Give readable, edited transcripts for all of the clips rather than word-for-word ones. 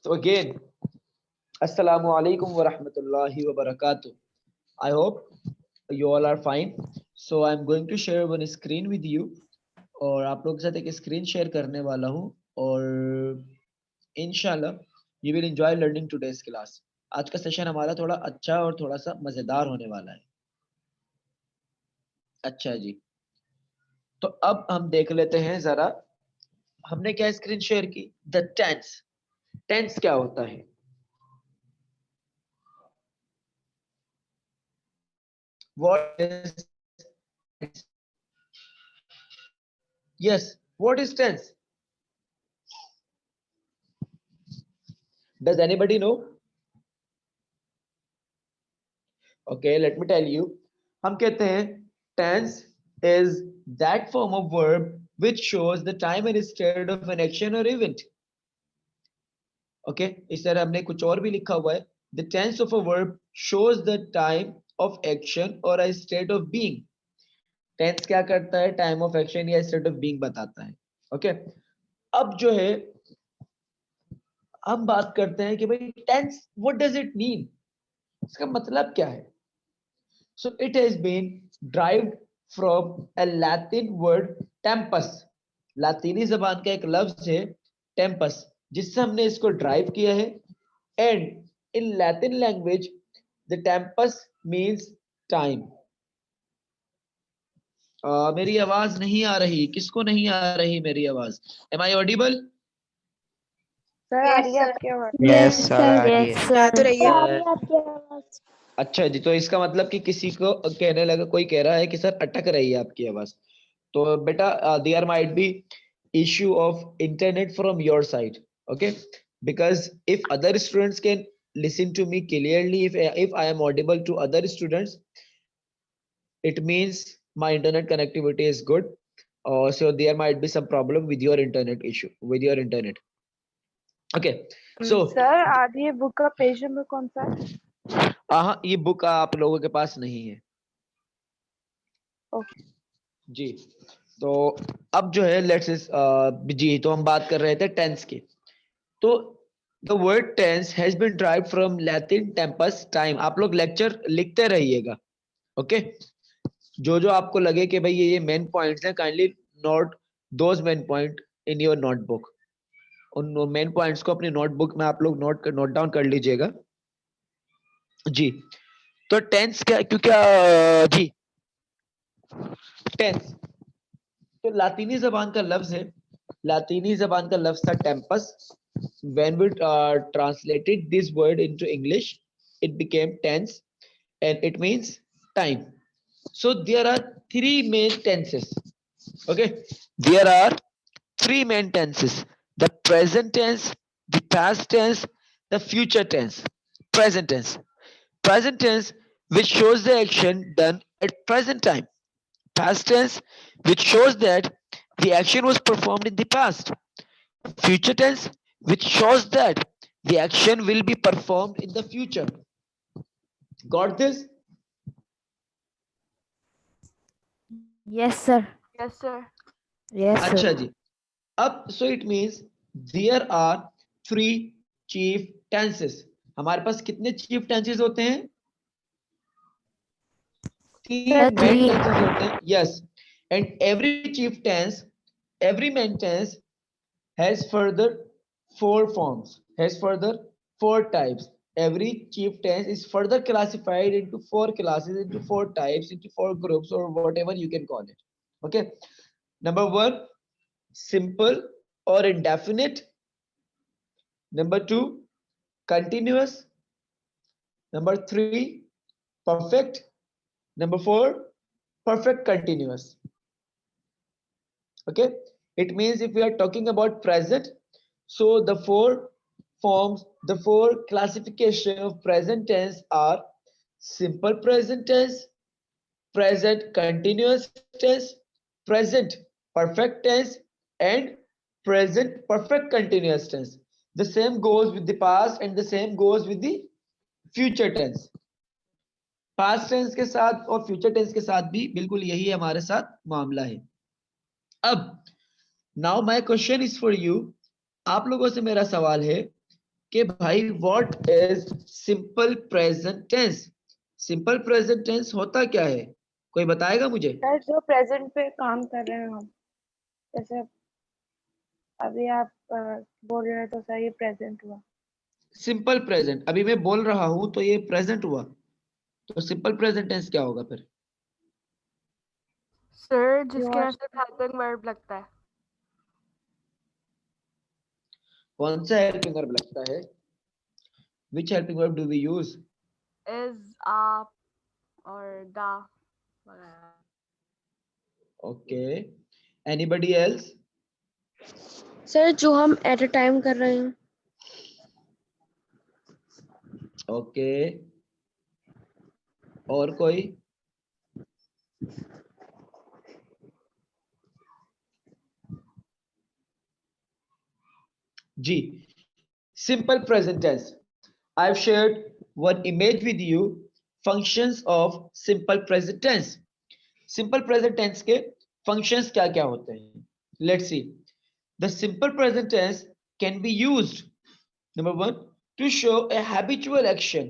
So again, Assalamu alaikum wa rahmatullahi wa barakatuh. I hope you all are fine. So I'm going to share one screen with you. और आप लोगों के साथ एक screen share करने वाला हूँ और इंशाल्लाह you will enjoy learning today's class. आज का सेशन हमारा थोड़ा अच्छा और थोड़ा सा मजेदार होने वाला है. अच्छा जी, तो अब हम देख लेते हैं जरा हमने क्या स्क्रीन शेयर की. The tense. टेंस क्या होता है? What is tense? Yes, what is tense? Does anybody know? Okay, let me tell you. हम कहते हैं tense is that form of verb which shows the time and state of an action or event. Okay, इस तरह हमने कुछ और भी लिखा हुआ है. The tense of a verb shows the time of action or a state of being. Tense क्या करता है? Time of action या state of being बताता है. Okay, अब जो है हम बात करते हैं कि भाई tense what does it mean? इसका मतलब क्या है? So it has been derived from a Latin word tempus. लातीनी जबान का एक लफ्ज है tempus, जिससे हमने इसको ड्राइव किया है. And in Latin language, the tempus means time. मेरी आवाज नहीं आ रही. किसको नहीं आ रही मेरी आवाज? Am I audible? सर आ रही है आपकी आवाज? यस सर आ रही है। आ तो रही है। अच्छा जी, तो इसका मतलब कि किसी को कहने लगा, कोई कह रहा है कि सर अटक रही है आपकी आवाज. तो बेटा there might be issue of internet from your side. Okay, because if other students can listen to me clearly, if I am audible to other students, it means my internet connectivity is good. So there might be some problem with your internet issue, with your internet. Okay, so sir आधी book का page number कौन सा है? हाँ, ये book आप लोगों के पास नहीं है. ओके जी, तो अब जो है लेट्स जी, तो हम बात कर रहे थे टेंस की. तो the word tense has been derived from Latin टेम्पस टाइम. आप लोग लेक्चर लिखते रहिएगा. ओके, जो जो आपको लगे कि भाई ये मेन पॉइंट्स हैं, kindly note those main point in your notebook. उन मेन पॉइंट्स को अपनी नोटबुक में आप लोग नोट डाउन कर लीजिएगा. जी, तो टेंस क्या, क्योंकि जी टेंस तो लातीनी जबान का लफ्ज है. लातीनी जबान का लफ्ज था Tempest. when we translated this word into English, it became tense and it means time. So there are three main tenses. Okay, there are three main tenses: the present tense, the past tense, the future tense. Present tense which shows the action done at present time. Past tense which shows that the action was performed in the past. Future tense which shows that the action will be performed in the future. Got this? Yes sir. Yes sir. Yes अच्छा sir. जी, अब so it means there are three chief tenses. हमारे पास कितने chief tenses होते हैं? तीन main tenses होते हैं. Yes, and every chief tense, every main tense has further four forms, has further four types. Every chief tense is further classified into four classes, into four types, into four groups, or whatever you can call it. Okay, number one, simple or indefinite. Number two, continuous. Number three, perfect. Number four, perfect continuous. Okay, it means if we are talking about present, so the four forms, the four classification of present tense are simple present tense, present continuous tense, present perfect tense, and present perfect continuous tense. The same goes with the past and the same goes with the future tense. Past tense के साथ और future tense के साथ भी बिल्कुल यही हमारे साथ मामला है. अब now my question is for you. आप लोगों से मेरा सवाल है कि भाई what is simple present tense. Simple present tense होता क्या है, कोई बताएगा मुझे? सर जो प्रेजेंट पे काम कर रहे हैं हम, जैसे अभी आप बोल रहे हैं तो सर ये प्रेजेंट हुआ। सिंपल प्रेजेंट, अभी मैं बोल रहा हूं तो ये प्रेजेंट हुआ, तो सिंपल प्रेजेंट टेंस क्या होगा फिर? सर जिसके योर यहाँ सिर्फ हेल्पिंग वर्ब लगता है। कौन सा हेल्पिंग वर्ब लगता है? Which helping verb do we use? Is, आप और दा वगैरह। Okay, anybody else? सर जो हम एट अ टाइम कर रहे हैं। ओके, और कोई? जी, simple present tense. I've shared one image with you. Functions of simple present tense. Simple present tense के functions क्या क्या होते हैं? Let's see. The simple present tense can be used, number one, to show a habitual action.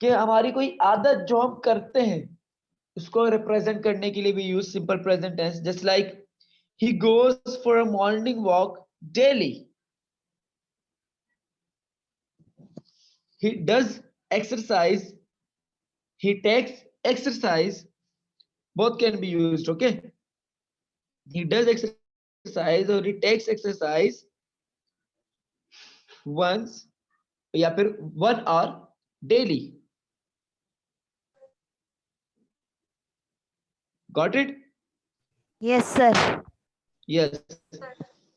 कि हमारी कोई आदत जो हम करते हैं उसको represent करने के लिए भी use simple present tense. Just like he goes for a morning walk daily. He does exercise, he takes exercise, both can be used, okay? He does exercise or he takes exercise once या फिर 1 hour daily. Got it? Yes, sir. Yes.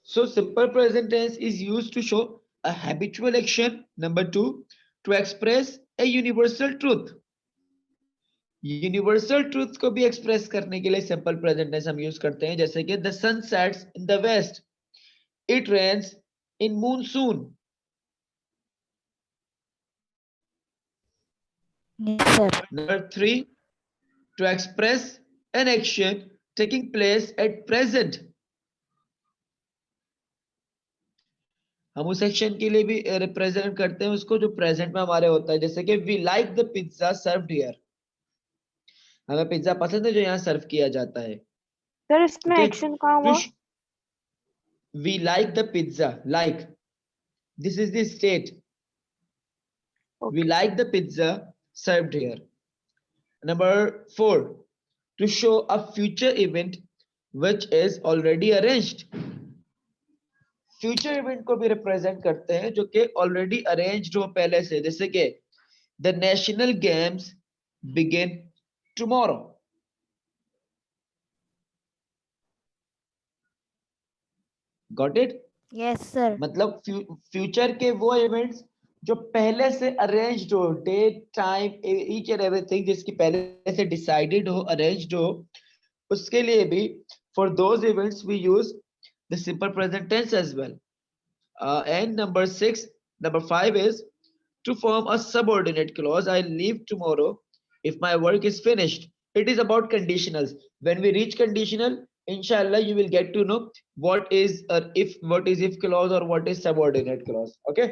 So simple present tense is used to show a habitual action. Number two, to express a universal truth. Universal truth को भी express करने के लिए simple present tense हम use करते हैं, जैसे कि the sun sets in the west, it rains in monsoon. Yes, sir. Number three, to express an action taking place at present. हम उस एक्शन के लिए भी रिप्रेजेंट करते हैं उसको जो प्रेजेंट में हमारे होता है, जैसे कि we like the pizza served here. हमें पिज्जा पसंद है जो यहाँ सर्व किया जाता है. सर इसमें Okay? एक्शन कहाँ हुआ? We like the pizza. Like, this is the state. We Okay. like the pizza served here. Number four, to show a future event which is already arranged. Future event को भी represent करते हैं जो कि already arranged हो पहले से, जैसे कि the national games begin tomorrow. Got it? Yes, sir. मतलब फ्यूचर के वो इवेंट्स जो पहले से अरेंज्ड हो, date time each and everything जिसकी पहले से डिसाइडेड हो, अरेंज्ड हो, उसके लिए भी for those events we use the simple present tense as well. And number 5 is to form a subordinate clause. I leave tomorrow if my work is finished. It is about conditionals. When we reach conditional, inshallah you will get to know what is if clause or what is subordinate clause. Okay?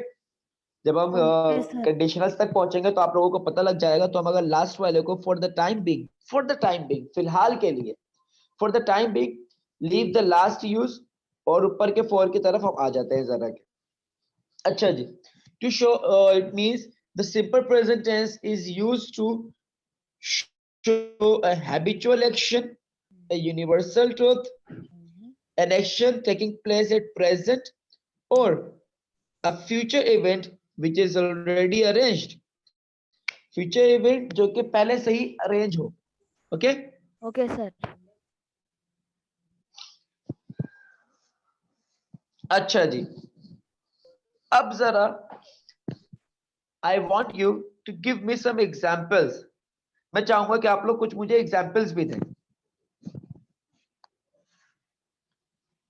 जब हम Okay, sir. Conditionals तक पहुंचेंगे तो आप लोगों को पता लग जाएगा. तो हम अगर लास्ट वाले को फॉर द टाइम बिंग फिलहाल के लिए, for the time being leave the last use, और ऊपर के फॉर की तरफ हम आ जाते हैं जरा के. अच्छा जी, to show it means the simple present tense is used to show a habitual action, a universal truth, an action taking place at present, or a future event which is already arranged. Future event जो कि पहले से ही arrange हो. Okay? Okay, sir. अच्छा जी, अब जरा I want you to give me some examples. मैं चाहूंगा कि आप लोग कुछ मुझे एग्जाम्पल्स भी दें.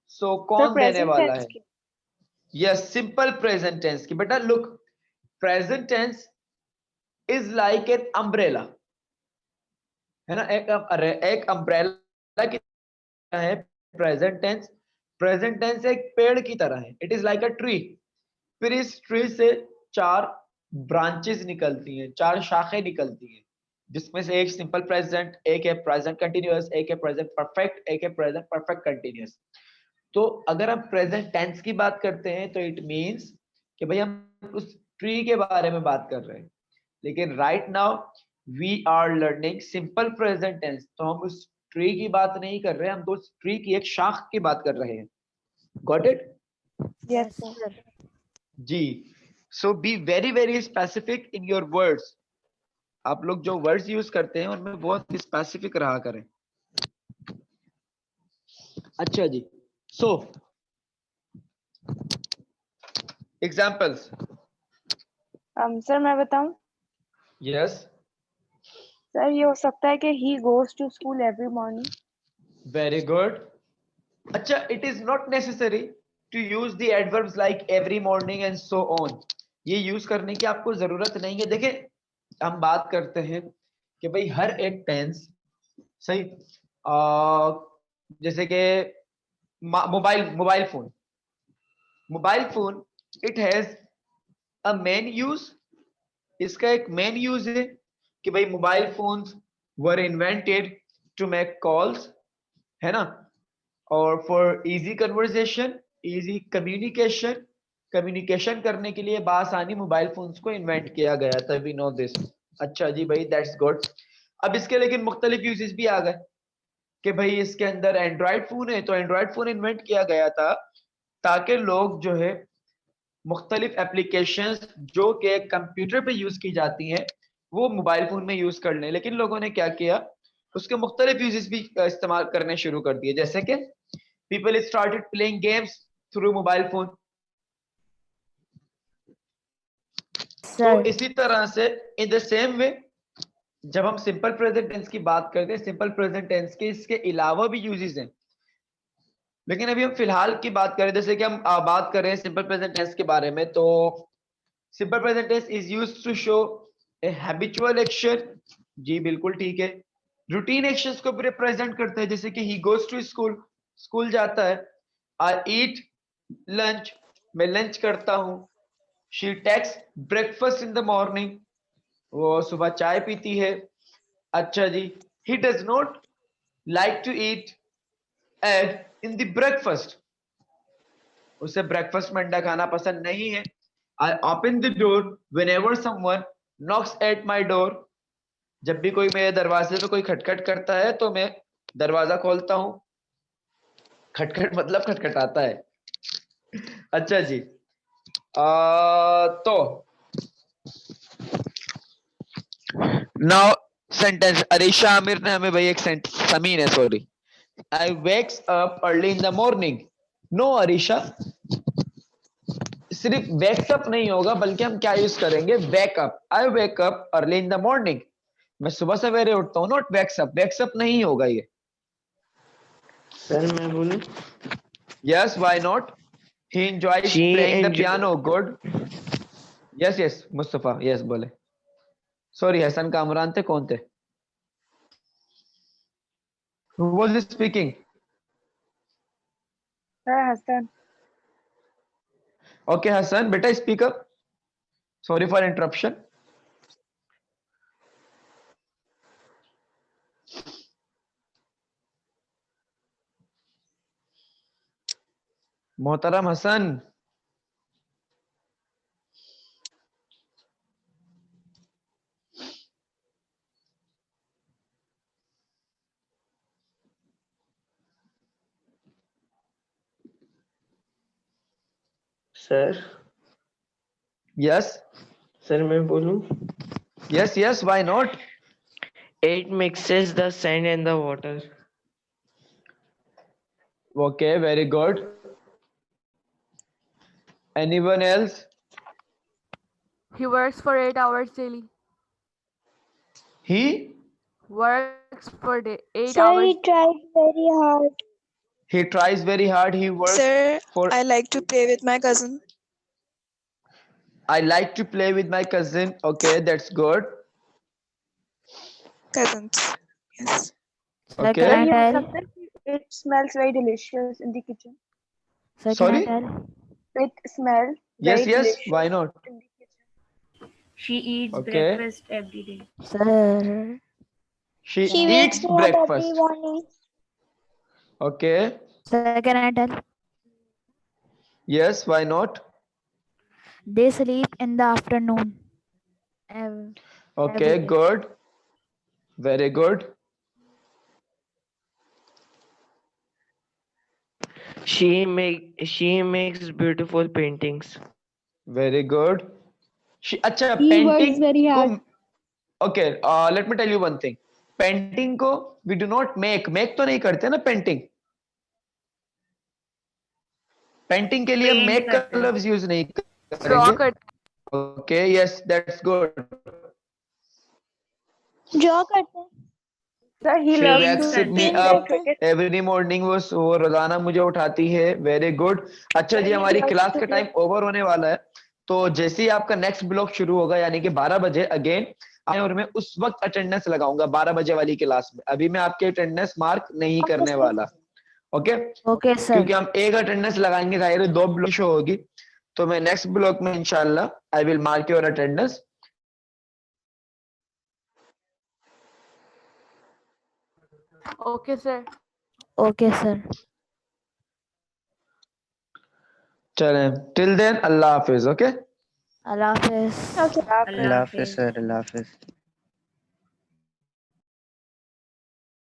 सो सर कौन देने प्रेजेंट वाला टेंस है? की। यस, सिंपल प्रेजेंट टेंस की. बेटा look, present tense is like an umbrella, है ना? एक अम्ब्रेला की तरह है प्रेजेंट टेंस. प्रेजेंट टेंस एक पेड़ की तरह है. It is like a tree. फिर इस ट्री से 4 ब्रांचेस निकलती हैं, 4 शाखें निकलती हैं, जिसमें से एक सिंपल प्रेजेंट, एक है प्रेजेंट कंटिन्यूअस, एक है प्रेजेंट परफेक्ट, एक है प्रेजेंट परफेक्ट कंटिन्यूअस। तो अगर हम प्रेजेंट टेंस की बात करते हैं तो इट मींस कि भाई हम उस ट्री के बारे में बात कर रहे हैं, लेकिन right now we are learning simple present tense, तो हम उस ट्री की बात नहीं कर रहे हैं, हम तो उस ट्री की एक शाख की बात कर रहे हैं। Got it? Yes, Yes, sir. sir. जी। So be very very specific in your words. आप लोग जो वर्ड्स यूज करते हैं उनमें बहुत स्पेसिफिक रहा करें। अच्छा जी, सो एग्जांपल्स। सर मैं बताऊं? यस, सर ये हो सकता है कि he goes to school every morning. Very good. अच्छा, it is not necessary to use the adverbs like every morning and so on. ये यूज करने की आपको जरूरत नहीं है। देखिए, हम बात करते हैं कि भाई हर एक टेंस सही, जैसे कि mobile phone, it has a main use. इसका एक मेन यूज है कि भाई mobile phones were invented to make calls, है ना, और for easy conversation, easy communication करने के लिए बासानी मोबाइल फोन्स को इन्वेंट किया गया था। We know this. अच्छा जी भाई, दैट्स गुड। अब इसके लेकिन मुख्तलिफ यूजेस भी आ गए कि भाई इसके अंदर एंड्रॉयड फोन है, तो एंड्रॉयड फोन इन्वेंट किया गया था ताकि लोग जो है मुख्तलिफ एप्लीकेशंस जो कि कंप्यूटर पे यूज की जाती हैं वो मोबाइल फोन में यूज कर लें। लेकिन लोगों ने क्या किया, उसके मुख्तलिफ यूजेस भी इस्तेमाल करने शुरू कर दिए, जैसे कि people started playing games through mobile phone। तो Sir. इसी तरह से इन द सेम वे जब हम सिंपल प्रेजेंट टेंस की बात करते हैं, सिंपल प्रेजेंट टेंस के इसके अलावा भी यूजेस हैं, लेकिन अभी हम फिलहाल की बात करें, जैसे कि हम बात कर रहे हैं सिंपल प्रेजेंट टेंस के बारे में, तो simple present tense is used to show a habitual action. जी बिल्कुल ठीक है। रूटीन एक्शंस को रिप्रेजेंट करते हैं, जैसे कि he goes to school, school जाता है। आई ईट लंच, मैं लंच करता हूँ। She takes breakfast in the morning, वो सुबह चाय पीती है। अच्छा जी, he does not like to eat egg in the breakfast, उसे ब्रेकफास्ट में अंडा खाना पसंद नहीं है। I open the door whenever someone knocks at my door, जब भी कोई मेरे दरवाजे पे कोई खटखट करता है तो मैं दरवाजा खोलता हूँ। खटखट मतलब खटखटाता है। अच्छा जी, तो नाउ सेंटेंस अरीशा आमिर ने हमें भाई एक सेंटेंस, समीन है sorry, I wakes up early in the morning. No Arisha, सिर्फ वेक्स अप नहीं होगा बल्कि हम क्या यूज करेंगे, wake up. I wake up early in the morning, मैं सुबह सवेरे उठता हूँ। Not wakes up, wakes up नहीं होगा ये। सर मैं बोलूं? Yes, why not. He enjoys She playing the enjoy piano. Good. Yes yes Mustafa, yes बोले। सॉरी, हसन कामरान थे, कौन थे? Who was speaking? Sir Hassan. Okay, Hassan, बेटा speak up. Sorry for interruption. मोहतरम हसन, सर yes, सर मैं बोलूं? yes, yes, why not? It mixes the sand and the water. Okay, very good. Anyone else? He works for 8 hours daily. He Works for 8 Sir, hours. he tried very hard. tries very hard. He works Sir, for. I like to play with my cousin. I like to play with my cousin. Okay, that's good. Cousins. Yes. Sir, Okay. can Sir I ये हो tell? सकता है कि it smells very delicious in the kitchen. Sir, can I Sorry? tell? It smells Yes, Very yes. delicious. Why not? In the kitchen. She eats Okay. breakfast every day. Sir. She She wakes eats me up every breakfast. morning. Okay. Sir, can I tell? Yes, why not? They sleep in the afternoon. Every Okay, day. good. Very good. She makes beautiful paintings. Very good. अच्छा He works painting very को hard. Okay let me tell you one thing painting को we do not make तो नहीं करते ना painting painting के लिए Paint make का करते हैं। लफ्ज यूज नहीं Draw करेंगे करते okay yes that's good draw करते हैं. Sir, he she loves wax to me paint play up करते हैं. cricket. एवरी मॉर्निंग वो रोजाना मुझे उठाती है वेरी गुड अच्छा जी He हमारी loves क्लास to का play. टाइम ओवर होने वाला है तो जैसे ही आपका नेक्स्ट ब्लॉक शुरू होगा यानी कि 12 बजे अगेन आए और मैं उस वक्त अटेंडेंस लगाऊंगा 12 बजे वाली क्लास में अभी मैं आपके अटेंडेंस मार्क नहीं Okay, करने sir. वाला ओके Okay, sir. क्योंकि हम एक अटेंडेंस लगाएंगे जाहिर है 2 ब्लॉक शो होगी तो मैं नेक्स्ट ब्लॉक में इंशाल्लाह I will mark your attendance Okay, sir. Okay, sir. चलें टिल देन अल्लाह हाफिज okay Allah Hafiz. Okay. Allah Hafiz. Allah Hafiz.